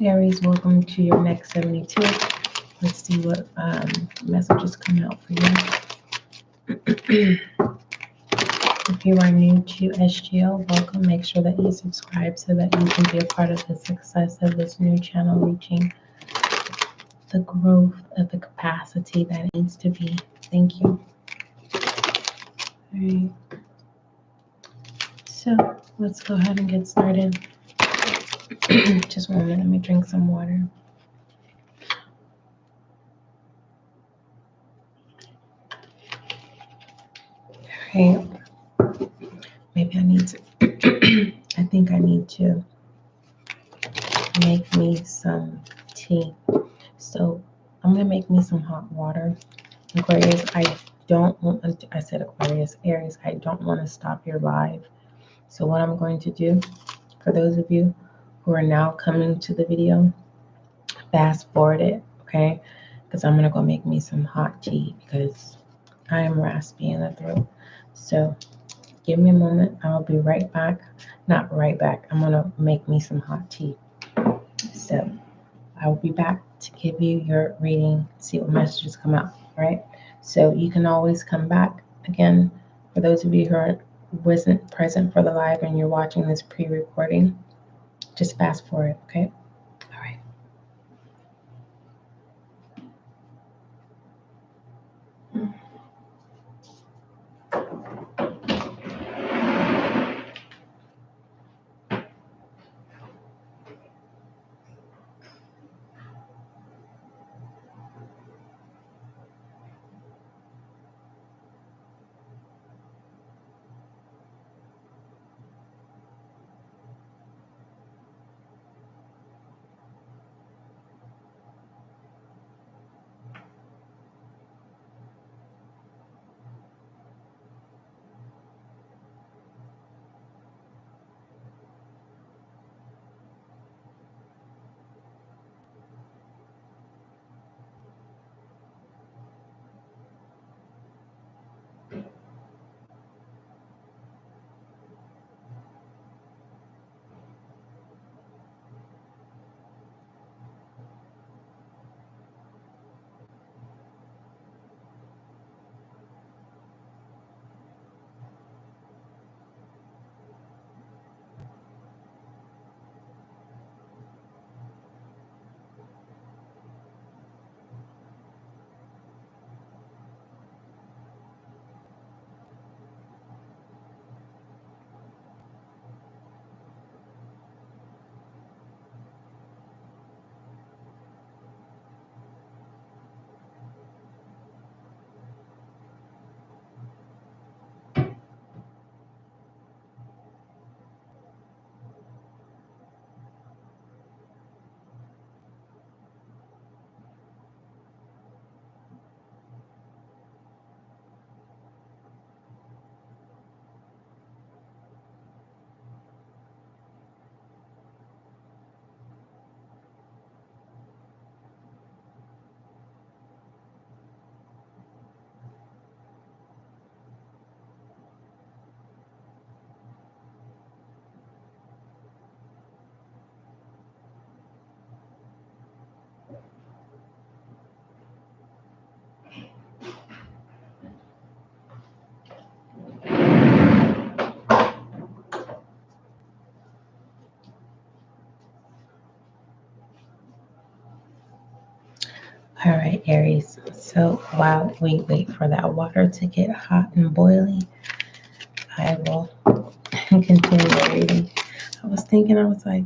Aries, welcome to your next 72. Let's see what messages come out for you. If you are new to SGL, welcome. Make sure that you subscribe so that you can be a part of the success of this new channel, reaching the growth of the capacity that it needs to be. Thank you. All right. So let's go ahead and get started. Just one minute. Let me drink some water. Okay. Maybe I need to. I think I need to make me some tea. So I'm gonna make me some hot water. Aquarius, I said Aquarius, Aries, I don't want to stop your live. So what I'm going to do, for those of you who are now coming to the video, fast forward it, okay? Because I'm gonna go make me some hot tea because I am raspy in the throat. So give me a moment. I'll be right back. Not right back. I'm gonna make me some hot tea. So I will be back to give you your reading, see what messages come out, all right? So you can always come back. Again, for those of you who wasn't present for the live and you're watching this pre-recording, just fast forward, okay? All right. All right, Aries. So while we wait for that water to get hot and boiling, I will continue reading. I was like,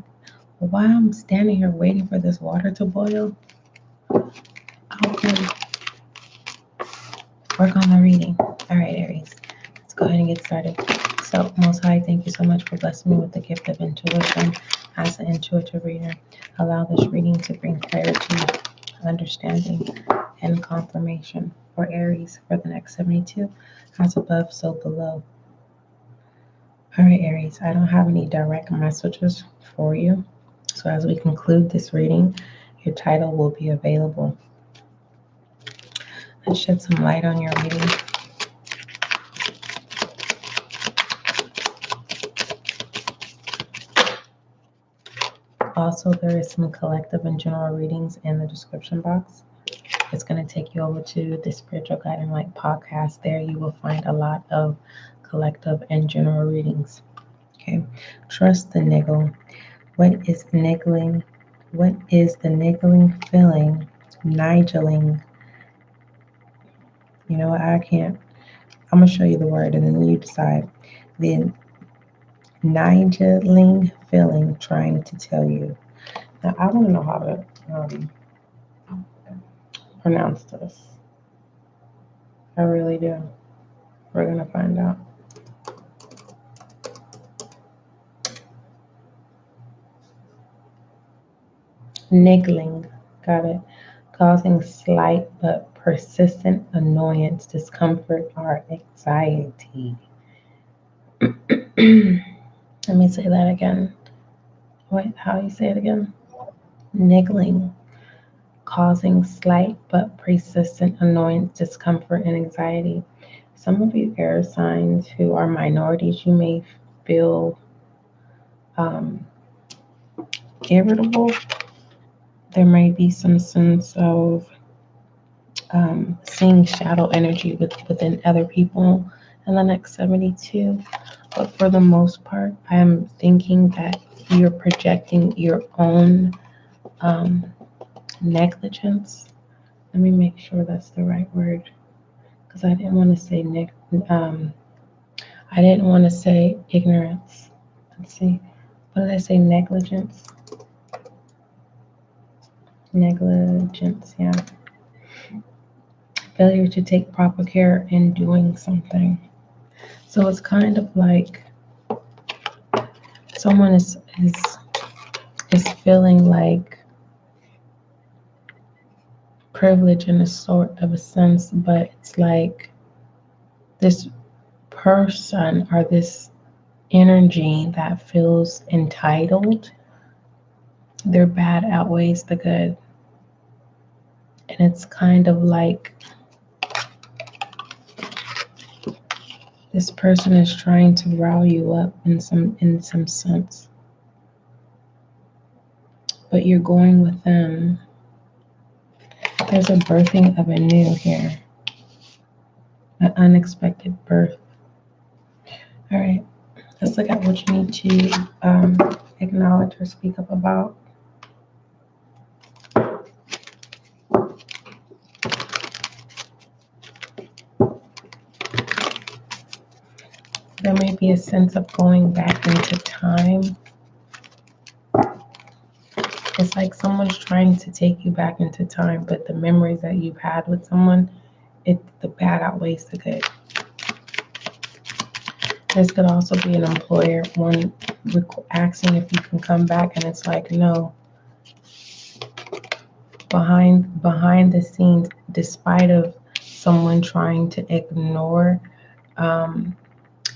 while I'm standing here waiting for this water to boil, I'll go work on the reading. All right, Aries. Let's go ahead and get started. So, Most High, thank you so much for blessing me with the gift of intuition. As an intuitive reader, allow this reading to bring clarity, understanding, and confirmation for Aries for the next 72, as above, so below. All right, Aries, I don't have any direct messages for you. So as we conclude this reading, your title will be available. Let's shed some light on your reading. Also, there is some collective and general readings in the description box. It's going to take you over to the Spiritual Guiding Light podcast. There you will find a lot of collective and general readings. Okay. Trust the niggle. What is niggling? What is the niggling feeling? Nigeling. You know what? I can't. I'm going to show you the word and then you decide. The nigeling feeling trying to tell you. Now, I want to know how to pronounce this. I really do. We're going to find out. Niggling. Got it. Causing slight but persistent annoyance, discomfort, or anxiety. Let me say that again. Wait, how do you say it again? Niggling. Causing slight but persistent annoyance, discomfort, and anxiety. Some of you air signs who are minorities, you may feel irritable. There may be some sense of seeing shadow energy within other people in the next 72. But for the most part, I am thinking that you're projecting your own negligence. Let me make sure that's the right word, because I didn't want to say I didn't want to say ignorance. Let's see. What did I say? Negligence. Negligence, yeah. Failure to take proper care in doing something. So it's kind of like someone is feeling like privilege in a sort of a sense, but it's like this person or this energy that feels entitled, their bad outweighs the good. And it's kind of like this person is trying to rile you up in some sense. But you're going with them. There's a birthing of a new here. An unexpected birth. All right. Let's look at what you need to acknowledge or speak up about. There may be a sense of going back into time. It's like someone's trying to take you back into time, but the memories that you've had with someone, the bad outweighs the good. This could also be an employer, one asking if you can come back, and it's like, no. Behind the scenes, despite of someone trying to ignore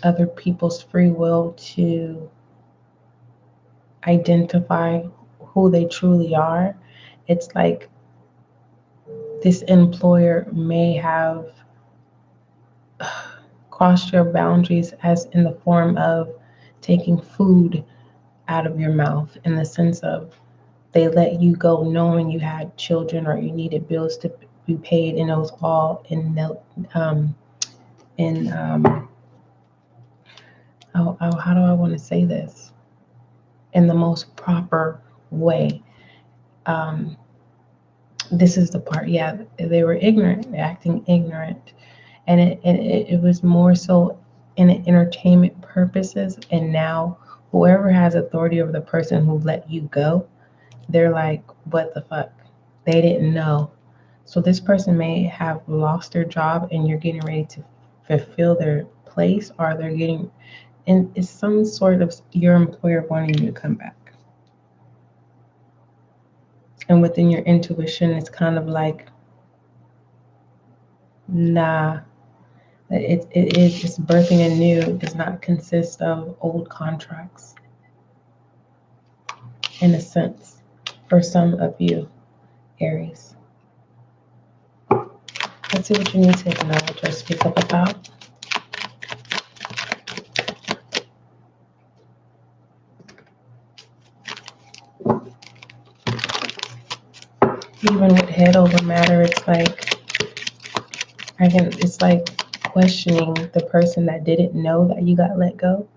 other people's free will to identify who they truly are, it's like this employer may have crossed your boundaries as in the form of taking food out of your mouth, in the sense of they let you go knowing you had children or you needed bills to be paid, and it was all how do I want to say this? In the most proper way. This is the part, yeah, they were ignorant, acting ignorant. And it was more so in entertainment purposes. And now whoever has authority over the person who let you go, they're like, what the fuck? They didn't know. So this person may have lost their job and you're getting ready to fulfill their place, or they're getting, and it's some sort of your employer wanting you to come back. And within your intuition, it's kind of like, nah, it is just birthing anew does not consist of old contracts, in a sense, for some of you, Aries. Let's see what you need to acknowledge or speak up about. even with head over matter, it's like it's like questioning the person that didn't know that you got let go.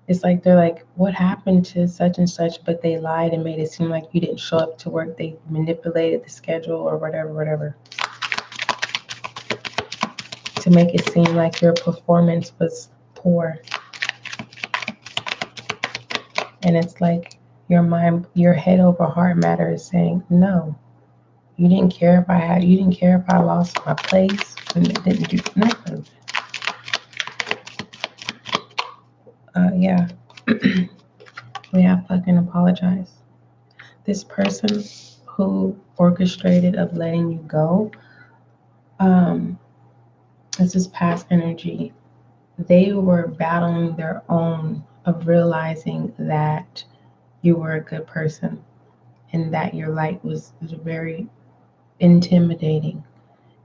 It's like they're like, what happened to such and such? But they lied and made it seem like you didn't show up to work. They manipulated the schedule or whatever, to make it seem like your performance was poor. And it's like your mind, your head over heart matter is saying, no, you didn't care if I lost my place, and it didn't do nothing. Yeah. Yeah, fucking apologize. This person who orchestrated of letting you go, this is past energy. They were battling their own of realizing that you were a good person and that your light was very intimidating.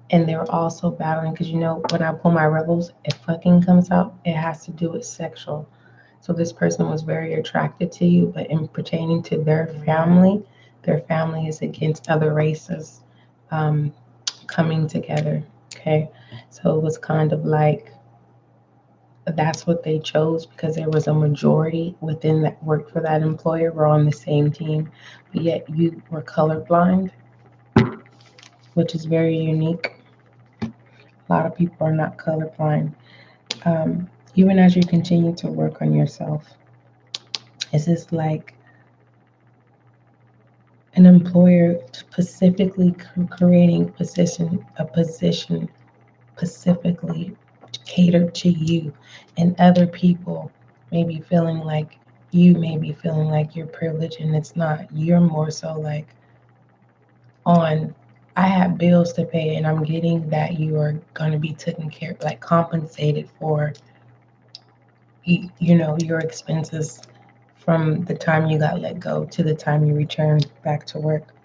And they were also battling because when I pull my rebels, if fucking comes out, it has to do with sexual. So this person was very attracted to you, but in pertaining to their family is against other races coming together. Okay, so it was kind of like that's what they chose because there was a majority within that worked for that employer were on the same team, but yet you were colorblind, which is very unique. A lot of people are not colorblind. Even as you continue to work on yourself, it's just like an employer specifically creating a position specifically catered to you, and other people may be feeling like you're privileged, and it's not. You're more so like on, I have bills to pay, and I'm getting that you are going to be taken care of, like compensated for, your expenses from the time you got let go to the time you return back to work.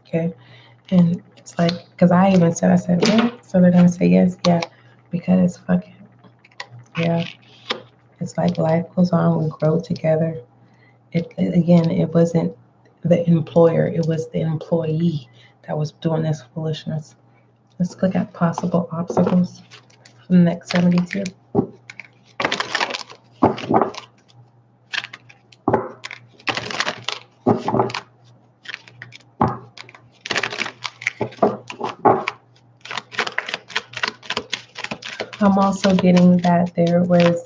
Okay. And it's like, because I even said, what? So they're going to say yes, yeah, because fucking, yeah. It's like life goes on, we grow together. It wasn't the employer, it was the employee that was doing this foolishness. Let's look at possible obstacles for the next 72. I'm also getting that there was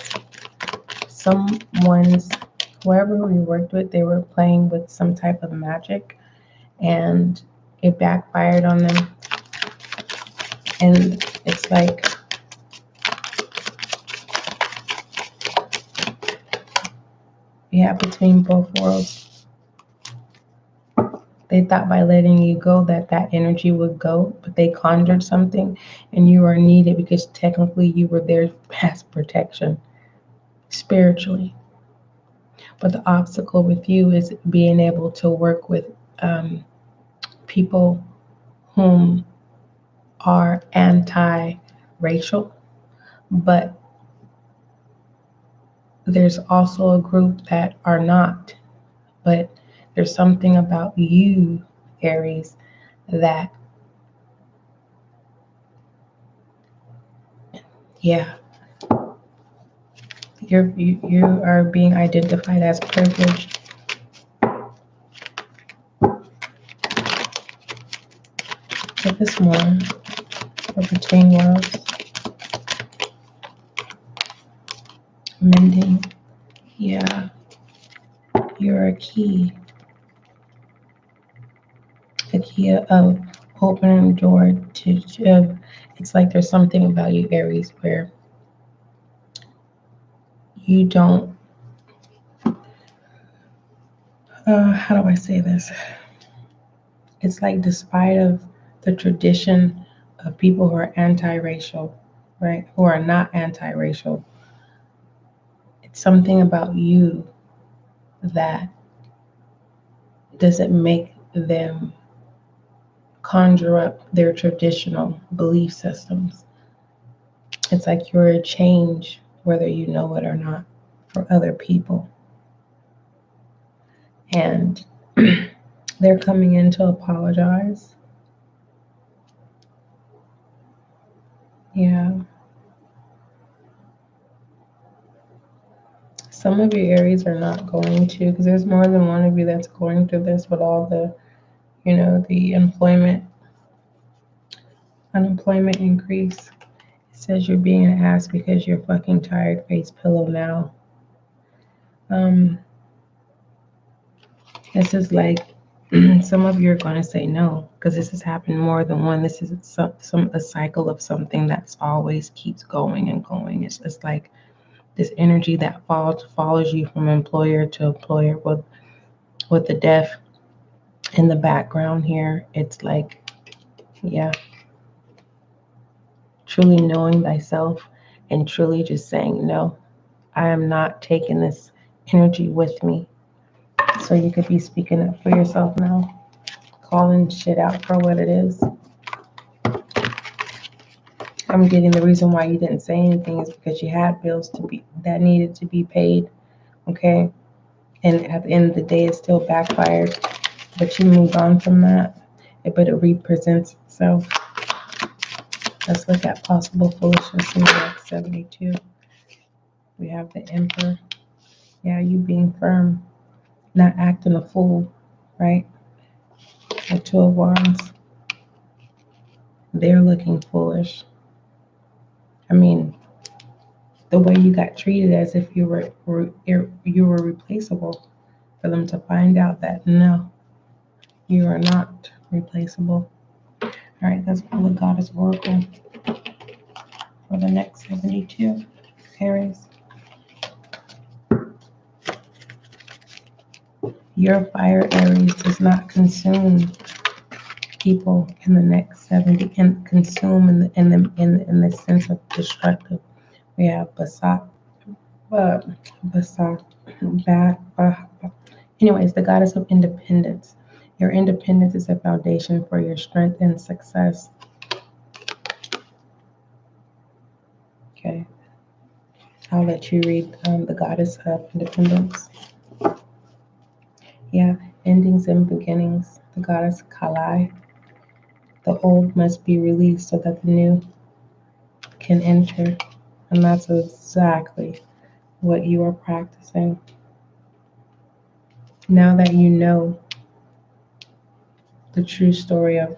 whoever we worked with, they were playing with some type of magic and it backfired on them. And it's like, yeah, between both worlds. They thought by letting you go that energy would go, but they conjured something and you are needed because technically you were there as protection spiritually. But the obstacle with you is being able to work with people whom are anti-racial, but there's also a group that are not. But there's something about you, Aries, that, yeah, you are being identified as privileged. Give us more for between worlds. Mending. Yeah, you're a key. A key of opening a door to it's like there's something about you, Aries, where you don't, how do I say this? It's like despite of the tradition of people who are anti-racial, right? Who are not anti-racial. It's something about you that doesn't make them conjure up their traditional belief systems. It's like you're a change, whether you know it or not, for other people. And They're coming in to apologize. Yeah. Some of you Aries are not going to, because there's more than one of you that's going through this with all the, the unemployment increase. It says you're being an ass because you're fucking tired, face pillow now. This is like, some of you are going to say no, because this has happened more than one. This is a cycle of something that's always keeps going and going. It's like this energy that follows you from employer to employer with the death in the background here. It's like, yeah, truly knowing thyself and truly just saying, no, I am not taking this energy with me. So you could be speaking up for yourself now, calling shit out for what it is. I'm getting the reason why you didn't say anything is because you had bills that needed to be paid, okay? And at the end of the day, it still backfired, but you moved on from that. But it represents itself. Let's look at possible foolishness in the next 72. We have the Emperor. Yeah, you being firm, not acting a fool, right? The Two of Wands. They're looking foolish. I mean, the way you got treated as if you were replaceable, for them to find out that no, you are not replaceable. All right, let's pull the Goddess Oracle for the next 72 Aries. Your fire, Aries, does not consume people in the next 70, and consume in the sense of destructive. We have anyways, the Goddess of Independence. Your independence is a foundation for your strength and success. Okay, I'll let you read the Goddess of Independence. Yeah, endings and beginnings. The Goddess Kali. The old must be released so that the new can enter. And that's exactly what you are practicing. Now that you know the true story of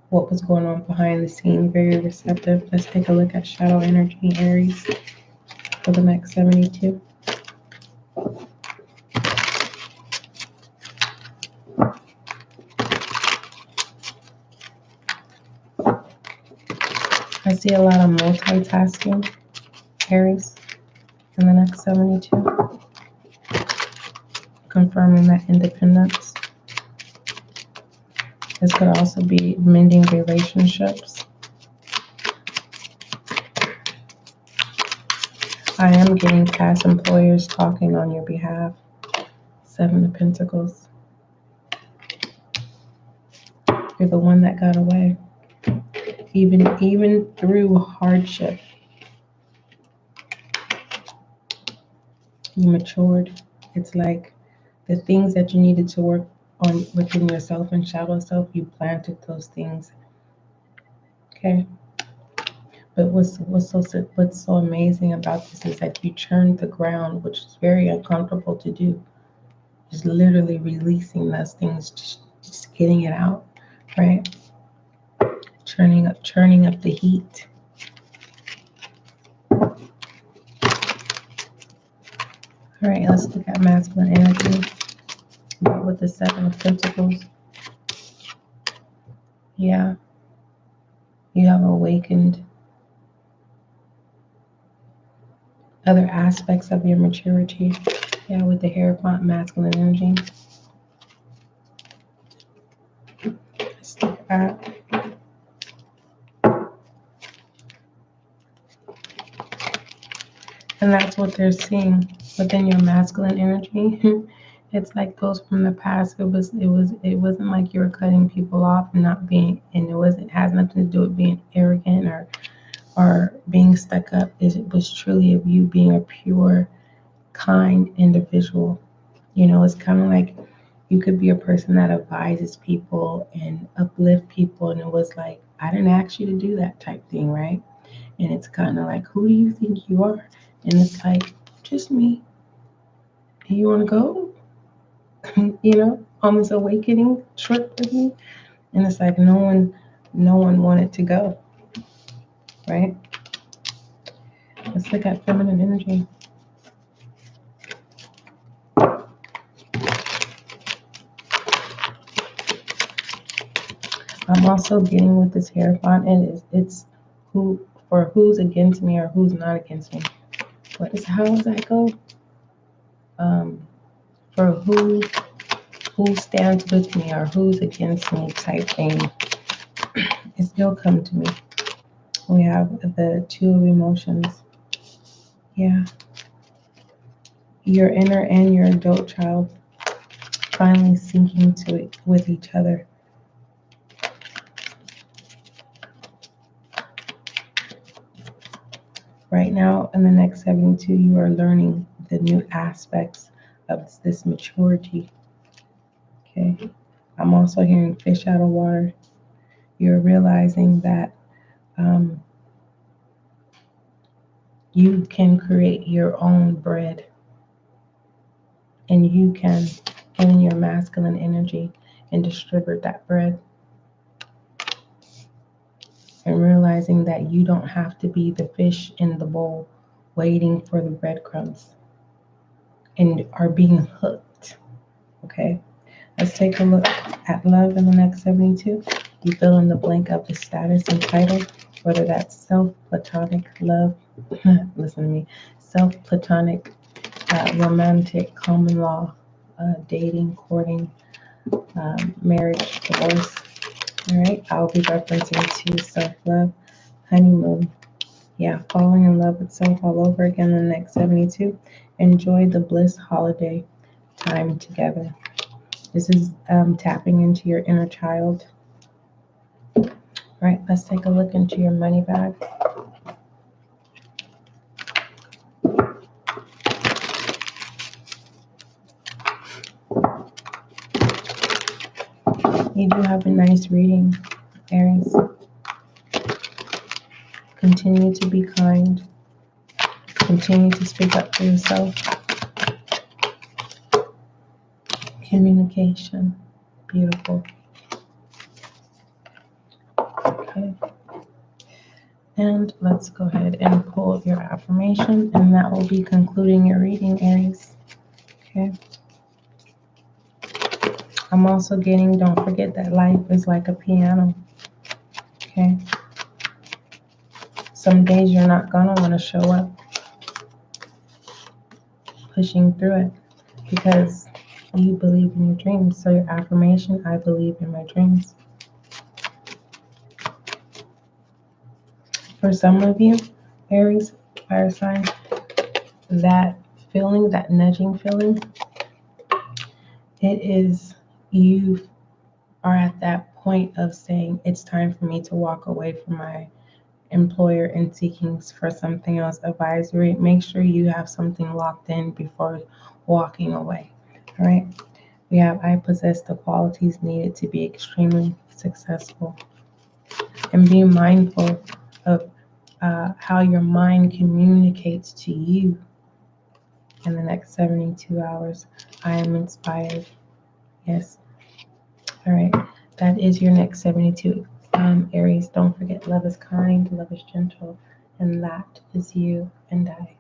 what was going on behind the scene, very receptive. Let's take a look at shadow energy, Aries, for the next 72. I see a lot of multitasking, Aries, in the next 72. Confirming that independence. This could also be mending relationships. I am getting past employers talking on your behalf. 7 of Pentacles. You're the one that got away. Even through hardship, you matured. It's like the things that you needed to work on within yourself and shadow self, you planted those things. Okay. But what's so amazing about this is that you churned the ground, which is very uncomfortable to do. Just literally releasing those things, just getting it out, right? Churning up the heat. All right, let's look at masculine energy with the 7 of Pentacles. Yeah, you have awakened other aspects of your maturity. Yeah, with the Hierophant, masculine energy. Let's look at and that's what they're seeing within your masculine energy. It's like those from the past. It wasn't like you were cutting people off and not being, and it has nothing to do with being arrogant or being stuck up. It was truly of you being a pure, kind individual. It's kind of like You could be a person that advises people and uplift people, and it was like, I didn't ask you to do that type thing, right? And it's kind of like, who do you think you are? And it's like, just me. You want to go? On this awakening trip with me? And it's like no one wanted to go, right? Let's look at feminine energy. I'm also getting with this Hierophant, and it's who's against me or who's not against me. How does that go? For who stands with me or who's against me type thing. It still come to me. We have the Two of Emotions. Yeah. Your inner and your adult child finally sinking to it with each other. Right now, in the next 72, you are learning the new aspects of this maturity. Okay. I'm also hearing fish out of water. You're realizing that you can create your own bread, and you can get in your masculine energy and distribute that bread. And realizing that you don't have to be the fish in the bowl waiting for the breadcrumbs and are being hooked. Okay, let's take a look at love in the next 72. You fill in the blank of the status and title, whether that's self-platonic love, listen to me, self-platonic, romantic, common law, dating, courting, marriage, divorce. All right, I'll be referencing to self-love, honeymoon. Yeah, falling in love with self all over again in the next 72. Enjoy the bliss holiday time together. This is tapping into your inner child. All right, let's take a look into your money bag. You do have a nice reading, Aries. Continue to be kind. Continue to speak up for yourself. Communication. Beautiful. Okay. And let's go ahead and pull your affirmation, and that will be concluding your reading, Aries. Okay. I'm also getting, don't forget that life is like a piano. Okay. Some days you're not going to want to show up pushing through it because you believe in your dreams. So your affirmation, I believe in my dreams. For some of you, Aries, fire sign, that feeling, that nudging feeling, it is you are at that point of saying, it's time for me to walk away from my employer and seeking for something else. Advisory, make sure you have something locked in before walking away. All right. We have, I possess the qualities needed to be extremely successful. And be mindful of how your mind communicates to you in the next 72 hours. I am inspired. Yes. All right. That is your next 72. Aries, don't forget, love is kind, love is gentle, and that is you and I.